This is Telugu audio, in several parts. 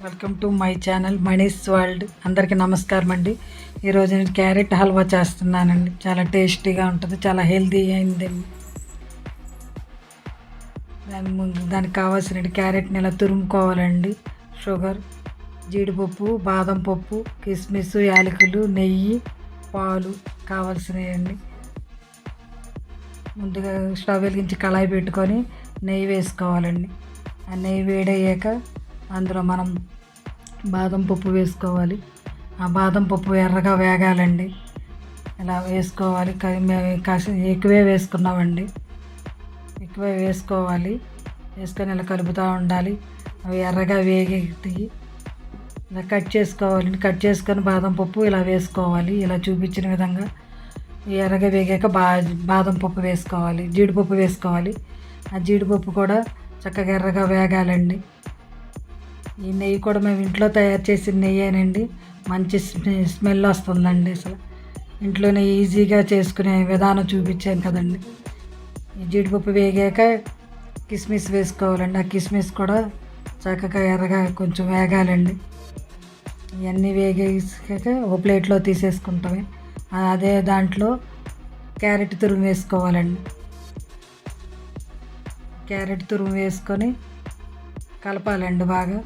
Welcome to my channel Mani's world. అందరికీ నమస్కారం అండి. ఈరోజు నేను క్యారెట్ హల్వా చేస్తున్నానండి. చాలా టేస్టీగా ఉంటుంది, చాలా హెల్తీ అయిందండి. దానికి కావాల్సిన క్యారెట్ని ఇలా తురుముకోవాలండి. షుగర్, జీడిపప్పు, బాదం పప్పు, కిస్మిస్, యాలకులు, నెయ్యి, పాలు కావాల్సినవి. ముందుగా స్టవ్ వెలిగించి కళాయి పెట్టుకొని నెయ్యి వేసుకోవాలండి. ఆ నెయ్యి వేడయ్యాక అందులో మనం బాదం పప్పు వేసుకోవాలి. ఆ బాదం పప్పు ఎర్రగా వేగాలండి. ఇలా వేసుకోవాలి. మేము కాసి ఎక్కువే వేసుకున్నామండి. ఎక్కువే వేసుకోవాలి. వేసుకొని ఇలా కలుపుతూ ఉండాలి. అవి ఎర్రగా వేగి ఇలా కట్ చేసుకోవాలి. కట్ చేసుకొని బాదం పప్పు ఇలా వేసుకోవాలి. ఇలా చూపించిన విధంగా ఎర్రగా వేగాక బాదం పప్పు వేసుకోవాలి, జీడిపప్పు వేసుకోవాలి. ఆ జీడిపప్పు కూడా చక్కగా ఎర్రగా వేగాలండి. ఈ నెయ్యి కూడా మేము ఇంట్లో తయారు చేసిన నెయ్యేనండి. మంచి స్మెల్ వస్తుందండి. అసలు ఇంట్లోనే ఈజీగా చేసుకునే విధానం చూపించాను కదండి. ఈ జీడిపప్పు వేగాక కిస్మిస్ వేసుకోవాలండి. ఆ కిస్మిస్ కూడా చక్కగా ఎర్రగా కొంచెం వేగాలండి. ఇవన్నీ వేగాక ఒక ప్లేట్లో తీసేసుకుంటామే. అదే దాంట్లో క్యారెట్ తురుము వేసుకోవాలండి. క్యారెట్ తురుము వేసుకొని కలపాలండి. బాగా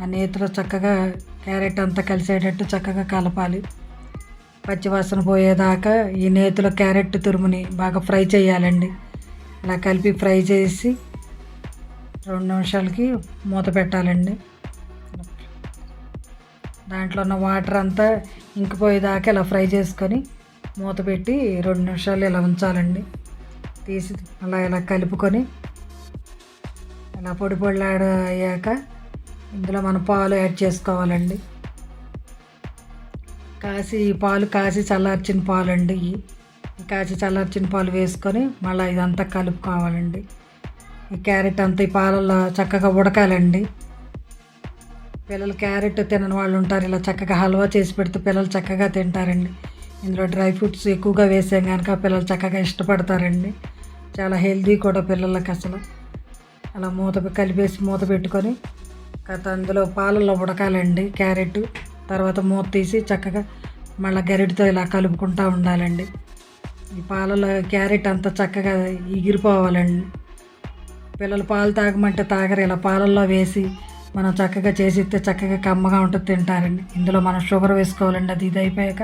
ఆ నేతిలో చక్కగా క్యారెట్ అంతా కలిసేటట్టు చక్కగా కలపాలి. పచ్చివాసన పోయేదాకా ఈ నేతిలో క్యారెట్ తురుముని బాగా ఫ్రై చేయాలండి. ఇలా కలిపి ఫ్రై చేసి 2 నిమిషాలకి మూత పెట్టాలండి. దాంట్లో ఉన్న వాటర్ అంతా ఇంకిపోయేదాకా ఇలా ఫ్రై చేసుకొని మూత పెట్టి 2 నిమిషాలు ఇలా ఉంచాలండి. తీసి ఇలా కలుపుకొని ఇలా పొడి అయ్యాక ఇందులో మనం పాలు యాడ్ చేసుకోవాలండి. కాసి చల్లార్చిన పాలు అండి. ఈ కాసి చల్లార్చిన పాలు వేసుకొని మళ్ళీ ఇదంతా కలుపుకోవాలండి. ఈ క్యారెట్ అంతా ఈ పాలల్లో చక్కగా ఉడకాలండి. పిల్లలు క్యారెట్ తినని వాళ్ళు ఉంటారు. ఇలా చక్కగా హల్వా చేసి పెడితే పిల్లలు చక్కగా తింటారండి. ఇందులో డ్రై ఫ్రూట్స్ ఎక్కువగా వేసాం కనుక పిల్లలు చక్కగా ఇష్టపడతారండి. చాలా హెల్తీ కూడా పిల్లలకి. అసలు అలా కలిపేసి మూత పెట్టుకొని అందులో పాలల్లో ఉడకాలండి క్యారెట్. తర్వాత మూత తీసి చక్కగా మళ్ళీ గరిటతో ఇలా కలుపుకుంటూ ఉండాలండి. ఈ పాలలో క్యారెట్ అంతా చక్కగా ఎగిరిపోవాలండి. పిల్లలు పాలు తాగమంటే తాగరు. ఇలా పాలల్లో వేసి మనం చక్కగా చేసిస్తే చక్కగా కమ్మగా ఉంటుంది, తింటారండి. ఇందులో మనం షుగర్ వేసుకోవాలండి. అది ఇది అయిపోయాక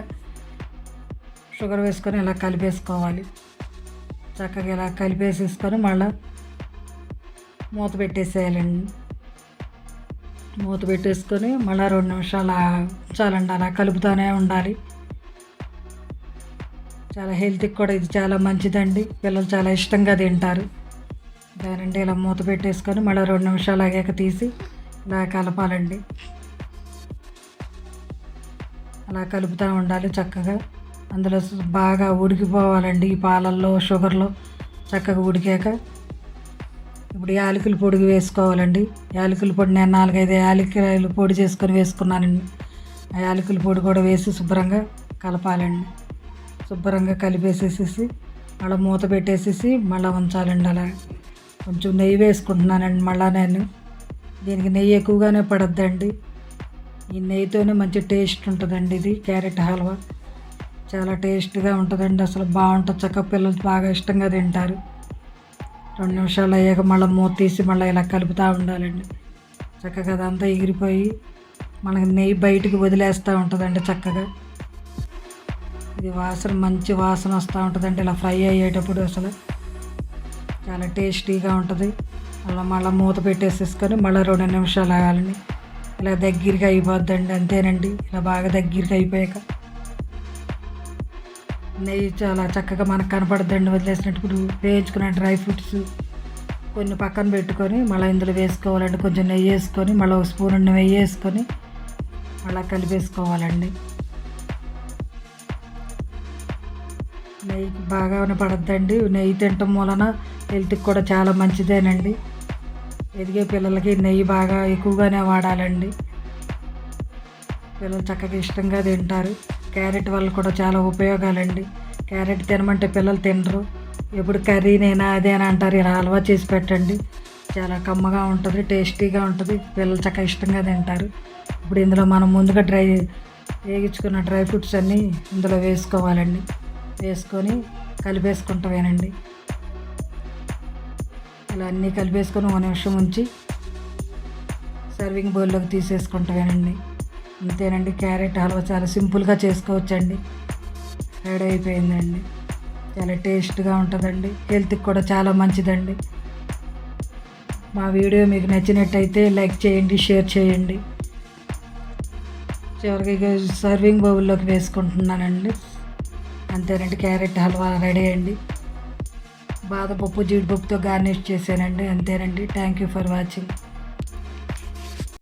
షుగర్ వేసుకొని ఇలా కలిపేసుకోవాలి. చక్కగా ఇలా కలిపేసేసుకొని మళ్ళీ మూత పెట్టేసేయాలండి. మూత పెట్టేసుకొని మళ్ళీ 2 నిమిషాలు ఉంచాలండి. అలా కలుపుతూనే ఉండాలి. చాలా హెల్త్కి కూడా ఇది చాలా మంచిదండి. పిల్లలు చాలా ఇష్టంగా తింటారు. దానండి ఇలా మూత పెట్టేసుకొని మళ్ళీ 2 నిమిషాలు ఆగాక తీసి ఇలా కలపాలండి. అలా కలుపుతూ ఉండాలి చక్కగా. అందులో బాగా ఉడికిపోవాలండి. ఈ పాలల్లో షుగర్లో చక్కగా ఉడికాక ఇప్పుడు యాలకుల పొడి వేసుకోవాలండి. యాలకుల పొడి నేను 4-5 యాలకులు పొడి చేసుకొని వేసుకున్నానండి. ఆ యాలకుల పొడి కూడా వేసి శుభ్రంగా కలపాలండి. శుభ్రంగా కలిపేసేసి మళ్ళీ మూత పెట్టేసేసి మళ్ళీ ఉంచాలండి. అలా కొంచెం నెయ్యి వేసుకుంటున్నానండి. మళ్ళీ నేను దీనికి నెయ్యి ఎక్కువగానే పడద్దండి. ఈ నెయ్యితోనే మంచి టేస్ట్ ఉంటుందండి. ఇది క్యారెట్ హల్వా చాలా టేస్ట్గా ఉంటుందండి. అసలు బాగుంటుంది. చక్కగా పిల్లలు బాగా ఇష్టంగా తింటారు. 2 నిమిషాలు అయ్యాక మళ్ళీ మూత తీసి మళ్ళీ ఇలా కలుపుతూ ఉండాలండి. చక్కగా అదంతా ఎగిరిపోయి మనకి నెయ్యి బయటికి వదిలేస్తూ ఉంటుందండి. చక్కగా ఇది మంచి వాసన వస్తూ ఉంటుందండి. ఇలా ఫ్రై అయ్యేటప్పుడు అసలు చాలా టేస్టీగా ఉంటుంది. అలా మళ్ళీ మూత పెట్టేసేసుకొని మళ్ళీ 2 నిమిషాలు ఆగాలండి. ఇలా దగ్గరగా అయిపోద్దండి. అంతేనండి. ఇలా బాగా దగ్గరగా అయిపోయాక నెయ్యి చాలా చక్కగా మనకు కనపడుతుందండి. వదిలేసినప్పుడు వేయించుకున్న డ్రై ఫ్రూట్స్ కొన్ని పక్కన పెట్టుకొని మళ్ళీ ఇందులో వేసుకోవాలండి. కొంచెం నెయ్యి వేసుకొని మళ్ళీ 1 స్పూన్ నెయ్యి వేసుకొని మళ్ళీ కలిపేసుకోవాలండి. నెయ్యి బాగానే పడద్దండి. నెయ్యి తినటం వలన హెల్త్కి కూడా చాలా మంచిదేనండి. ఎదిగే పిల్లలకి నెయ్యి బాగా ఎక్కువగానే వాడాలండి. పిల్లలు చక్కగా ఇష్టంగా తింటారు. క్యారెట్ వల్ల కూడా చాలా ఉపయోగాలండి. క్యారెట్ తినమంటే పిల్లలు తినరు. ఎప్పుడు కర్రీనేనా అదే అని అంటారు. ఇలా హల్వా చేసి పెట్టండి, చాలా కమ్మగా ఉంటుంది, టేస్టీగా ఉంటుంది. పిల్లలు చక్కగా ఇష్టంగా తింటారు. ఇప్పుడు ఇందులో మనం ముందుగా వేగించుకున్న డ్రై ఫ్రూట్స్ అన్నీ ఇందులో వేసుకోవాలండి. వేసుకొని కలిపేసుకుంటామేనండి. ఇలా అన్నీ కలిపేసుకొని 1 నిమిషం ఉంచి సర్వింగ్ బౌల్లోకి తీసేసుకుంటామేనండి. అంతేనండి, క్యారెట్ హల్వా చాలా సింపుల్గా చేసుకోవచ్చండి. రెడీ అయిపోయిందండి. చాలా టేస్ట్గా ఉంటుందండి, హెల్త్కి కూడా చాలా మంచిదండి. మా వీడియో మీకు నచ్చినట్టయితే లైక్ చేయండి, షేర్ చేయండి. చివరికి సర్వింగ్ బౌల్లోకి వేసుకుంటున్నానండి. అంతేనండి, క్యారెట్ హల్వా రెడీ అండి. బాదపప్పు జీడిపప్పుతో గార్నిష్ చేశానండి. అంతేనండి. Thank you for watching.